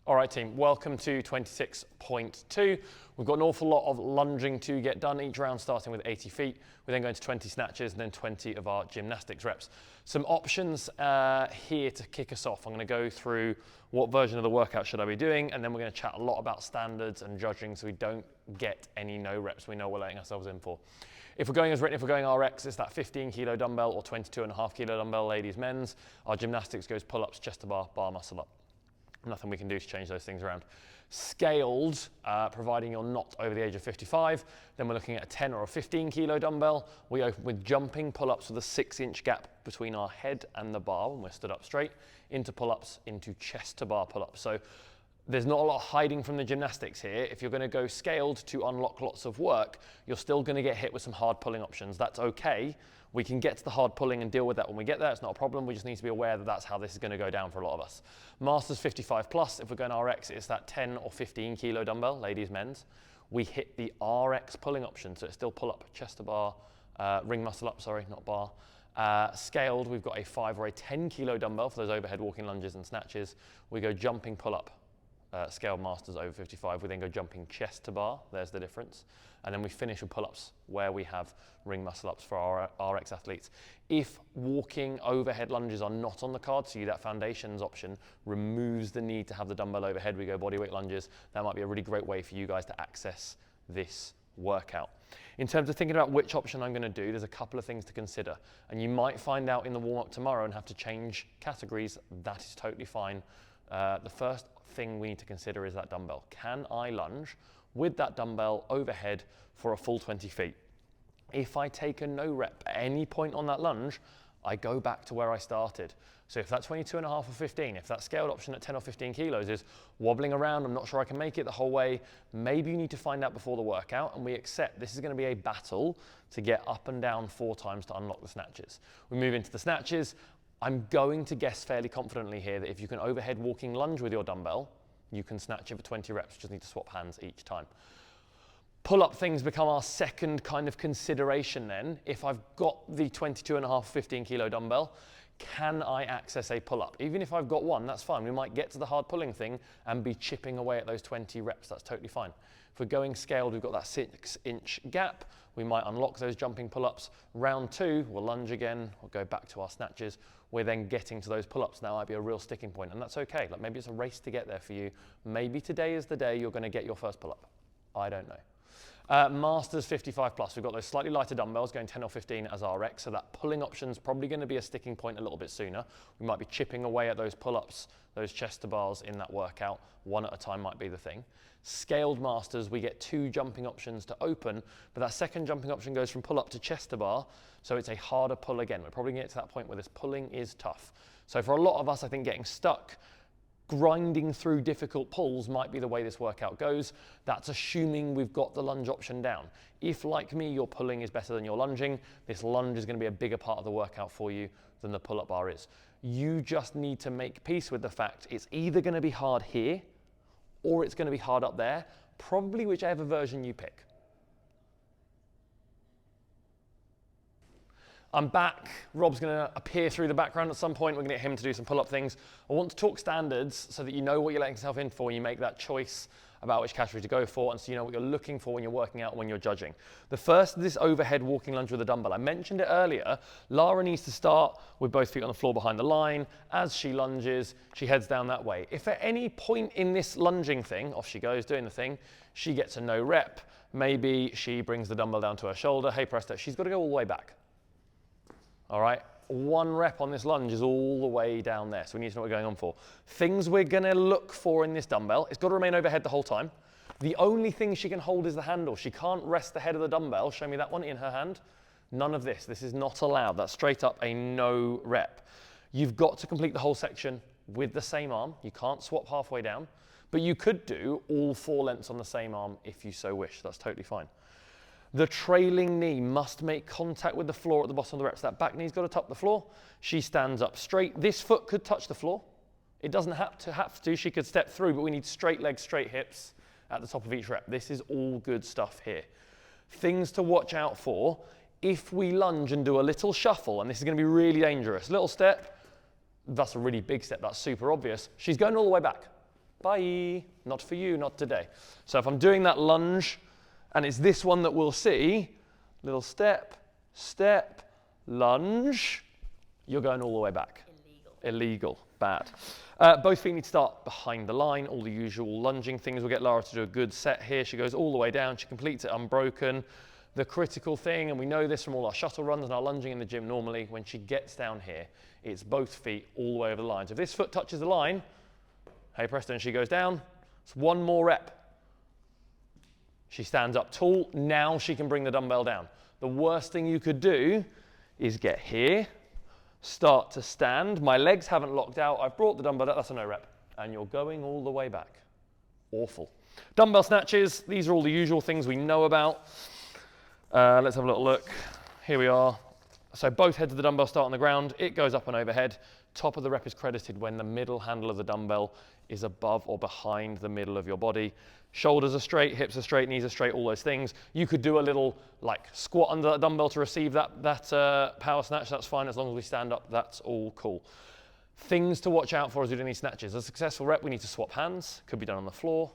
All right, team, welcome to 26.2. We've got an awful lot of lunging to get done each round, starting with 80 feet. We then go into 20 snatches and then 20 of our gymnastics reps. Some options here to kick us off. I'm going to go through what version of the workout should I be doing, and then we're going to chat a lot about standards and judging so we don't get any no reps we know we're letting ourselves in for. If we're going as written, if we're going RX, it's that 15 kilo dumbbell or 22.5 kilo dumbbell, ladies, men's. Our gymnastics goes pull-ups, chest to bar, bar muscle up. Nothing we can do to change those things around. Scaled, providing you're not over the age of 55, then we're looking at a 10 or a 15 kilo dumbbell. We open with jumping pull-ups with a 6-inch gap between our head and the bar when we're stood up straight, into pull-ups, into chest to bar pull-ups. So there's not a lot of hiding from the gymnastics here. If you're going to go scaled to unlock lots of work, you're still going to get hit with some hard pulling options. That's okay. We can get to the hard pulling and deal with that when we get there. It's not a problem. We just need to be aware that that's how this is going to go down for a lot of us. Masters 55 plus. If we're going RX, it's that 10 or 15 kilo dumbbell, ladies, men's. We hit the RX pulling option, so it's still pull up, chest to bar, ring muscle up, sorry, not bar. Scaled, we've got a 5 or a 10 kilo dumbbell for those overhead walking lunges and snatches. We go jumping pull up. Scaled masters over 55, we then go jumping chest to bar, there's the difference. And then we finish with pull-ups where we have ring muscle ups for our RX athletes. If walking overhead lunges are not on the card, so that foundations option removes the need to have the dumbbell overhead, we go bodyweight lunges, that might be a really great way for you guys to access this workout. In terms of thinking about which option I'm going to do, there's a couple of things to consider. And you might find out in the warm-up tomorrow and have to change categories. That is totally fine. The first thing we need to consider is that dumbbell. Can I lunge with that dumbbell overhead for a full 20 feet? If I take a no rep at any point on that lunge, I go back to where I started. So if that 22.5 or 15, if that scaled option at 10 or 15 kilos is wobbling around, I'm not sure I can make it the whole way, maybe you need to find out before the workout, and we accept this is going to be a battle to get up and down 4 times to unlock the snatches. We move into the snatches. I'm going to guess fairly confidently here that if you can overhead walking lunge with your dumbbell, you can snatch it for 20 reps, just need to swap hands each time. Pull-up things become our second kind of consideration then. If I've got the 22.5, 15 kilo dumbbell, can I access a pull-up? Even if I've got one, that's fine. We might get to the hard pulling thing and be chipping away at those 20 reps, that's totally fine. If we're going scaled, we've got that 6-inch gap. We might unlock those jumping pull-ups. Round 2, we'll lunge again, we'll go back to our snatches. We're then getting to those pull-ups. Now might be a real sticking point, and that's okay. Like maybe it's a race to get there for you. Maybe today is the day you're going to get your first pull-up. I don't know. Masters 55 plus, we've got those slightly lighter dumbbells going 10 or 15 as RX, so that pulling option's probably going to be a sticking point a little bit sooner. We might be chipping away at those pull-ups, those chest to bars in that workout. One at a time might be the thing. Scaled masters, we get 2 jumping options to open, but that second jumping option goes from pull-up to chest to bar, so it's a harder pull again. We're probably going to get to that point where this pulling is tough. So for a lot of us, I think getting stuck grinding through difficult pulls might be the way this workout goes. That's assuming we've got the lunge option down. If, like me, your pulling is better than your lunging, this lunge is going to be a bigger part of the workout for you than the pull-up bar is. You just need to make peace with the fact it's either going to be hard here or it's going to be hard up there, probably whichever version you pick. I'm back. Rob's going to appear through the background at some point. We're going to get him to do some pull-up things. I want to talk standards so that you know what you're letting yourself in for when you make that choice about which category to go for, and so you know what you're looking for when you're working out, when you're judging. The first is this overhead walking lunge with a dumbbell. I mentioned it earlier. Lara needs to start with both feet on the floor behind the line. As she lunges, she heads down that way. If at any point in this lunging thing, off she goes doing the thing, she gets a no rep, maybe she brings the dumbbell down to her shoulder, hey presto, she's got to go all the way back. All right, 1 rep on this lunge is all the way down there, so we need to know what we're going on for. Things we're going to look for in this dumbbell, it's got to remain overhead the whole time. The only thing she can hold is the handle. She can't rest the head of the dumbbell, show me that one, in her hand. None of this. This is not allowed. That's straight up a no rep. You've got to complete the whole section with the same arm. You can't swap halfway down, but you could do all 4 lengths on the same arm if you so wish. That's totally fine. The trailing knee must make contact with the floor at the bottom of the reps. That back knee's got to touch the floor. She stands up straight. This foot could touch the floor. It doesn't have to. She could step through, but we need straight legs, straight hips at the top of each rep. This is all good stuff here. Things to watch out for. If we lunge and do a little shuffle, and this is going to be really dangerous. Little step, that's a really big step. That's super obvious. She's going all the way back. bye. Not for you, not today. So if I'm doing that lunge, and it's this one that we'll see, little step, step, lunge, you're going all the way back. Illegal, bad. Both feet need to start behind the line, all the usual lunging things. We'll get Lara to do a good set here. She goes all the way down, she completes it unbroken. The critical thing, and we know this from all our shuttle runs and our lunging in the gym normally, when she gets down here, it's both feet all the way over the line. So if this foot touches the line, hey presto, and she goes down, it's one more rep. She stands up tall, now she can bring the dumbbell down. The worst thing you could do is get here, start to stand, my legs haven't locked out, I've brought the dumbbell up, that's a no rep, and you're going all the way back. Awful. Dumbbell snatches, these are all the usual things we know about. Let's have a little look. Here we are. So both heads of the dumbbell start on the ground, it goes up and overhead. Top of the rep is credited when the middle handle of the dumbbell is above or behind the middle of your body. Shoulders are straight, hips are straight, knees are straight, all those things. You could do a little like squat under that dumbbell to receive that power snatch, that's fine. As long as we stand up, that's all cool. Things to watch out for as we do these snatches. A successful rep, we need to swap hands. Could be done on the floor.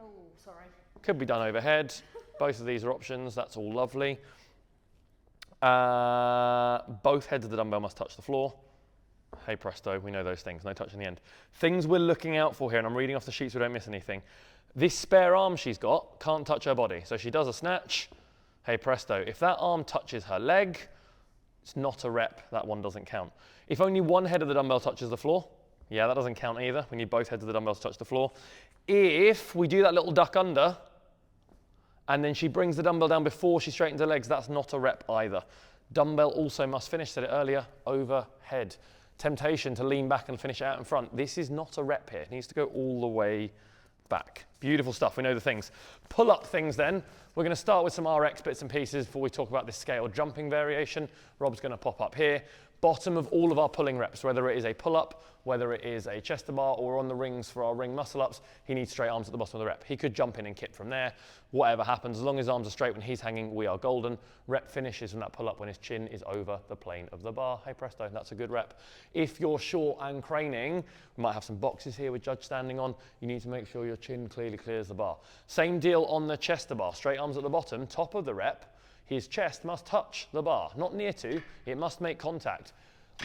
Oh, sorry. Could be done overhead. Both of these are options, that's all lovely. Both heads of the dumbbell must touch the floor. Hey presto, we know those things, no touch in the end. Things we're looking out for here, and I'm reading off the sheet so we don't miss anything. This spare arm she's got can't touch her body. So she does a snatch, hey presto. If that arm touches her leg, it's not a rep, that one doesn't count. If only one head of the dumbbell touches the floor, yeah, that doesn't count either. We need both heads of the dumbbells to touch the floor. If we do that little duck under, and then she brings the dumbbell down before she straightens her legs, that's not a rep either. Dumbbell also must finish, said it earlier, overhead. Temptation to lean back and finish it out in front. This is not a rep here. It needs to go all the way back. Beautiful stuff, we know the things. Pull-up things then. We're gonna start with some RX bits and pieces before we talk about this scaled jumping variation. Rob's gonna pop up here. Bottom of all of our pulling reps, whether it is a pull-up, whether it is a chest to bar or on the rings for our ring muscle-ups, he needs straight arms at the bottom of the rep. He could jump in and kip from there. Whatever happens, as long as his arms are straight when he's hanging, we are golden. Rep finishes from that pull-up when his chin is over the plane of the bar. Hey presto, that's a good rep. If you're short and craning, we might have some boxes here with Judge standing on. You need to make sure your chin clearly clears the bar. Same deal on the chest to bar. Straight arms at the bottom, top of the rep. His chest must touch the bar, not near to, it must make contact.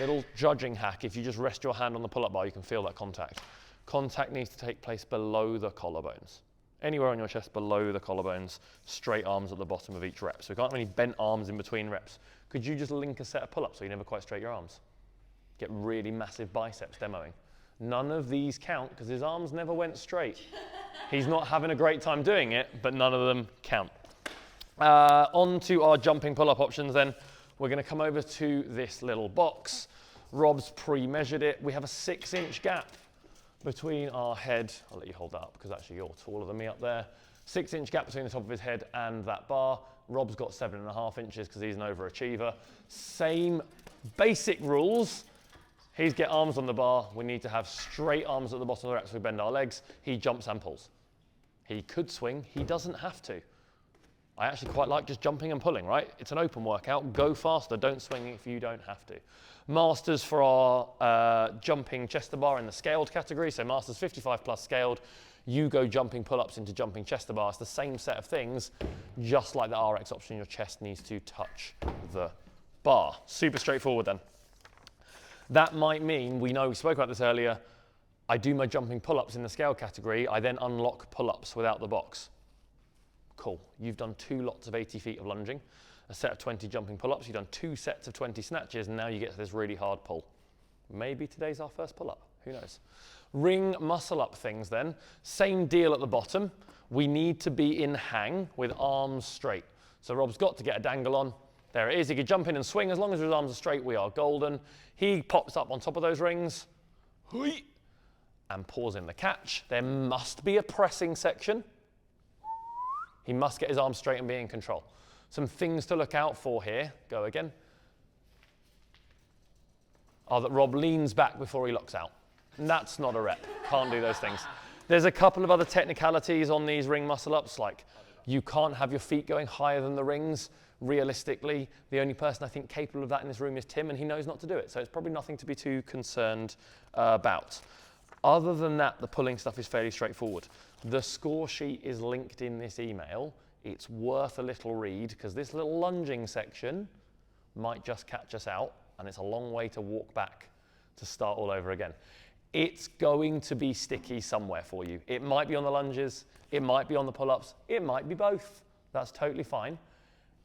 Little judging hack, if you just rest your hand on the pull-up bar, you can feel that contact. Contact needs to take place below the collarbones. Anywhere on your chest below the collarbones, straight arms at the bottom of each rep. So we can't have any bent arms in between reps. Could you just link a set of pull-ups so you never quite straight your arms? Get really massive biceps demoing. None of these count because his arms never went straight. He's not having a great time doing it, but none of them count. On to our jumping pull-up options then. We're going to come over to this little box. Rob's pre-measured it. We have a 6-inch gap between our head. I'll let you hold that up because actually you're taller than me up there. 6-inch gap between the top of his head and that bar. Rob's got 7.5 inches because he's an overachiever. Same basic rules. He's get arms on the bar. We need to have straight arms at the bottom of the rep so we bend our legs. He jumps and pulls. He could swing. He doesn't have to. I actually quite like just jumping and pulling, right? It's an open workout. Go faster. Don't swing if you don't have to. Masters for our jumping chest to bar in the scaled category. So Masters 55 plus scaled. You go jumping pull-ups into jumping chest to bar. It's the same set of things, just like the RX option. Your chest needs to touch the bar. Super straightforward then. That might mean, we spoke about this earlier, I do my jumping pull-ups in the scale category. I then unlock pull-ups without the box. Cool. You've done 2 lots of 80 feet of lunging, a set of 20 jumping pull-ups. You've done 2 sets of 20 snatches, and now you get to this really hard pull. Maybe today's our first pull-up. Who knows? Ring muscle-up things then. Same deal at the bottom. We need to be in hang with arms straight. So Rob's got to get a dangle on. There it is. He could jump in and swing. As long as his arms are straight, we are golden. He pops up on top of those rings. And pause in the catch. There must be a pressing section. He must get his arms straight and be in control. Some things to look out for here, go again, are that Rob leans back before he locks out. And that's not a rep, can't do those things. There's a couple of other technicalities on these ring muscle ups, like you can't have your feet going higher than the rings. Realistically, the only person I think capable of that in this room is Tim, and he knows not to do it. So it's probably nothing to be too concerned about. Other than that, the pulling stuff is fairly straightforward. The score sheet is linked in this email. It's worth a little read because this little lunging section might just catch us out, and it's a long way to walk back to start all over again. It's going to be sticky somewhere for you. It might be on the lunges, it might be on the pull-ups, it might be both. That's totally fine.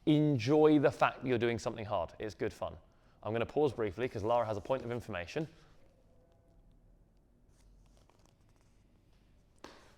Enjoy the fact that you're doing something hard. It's good fun. I'm going to pause briefly because Lara has a point of information.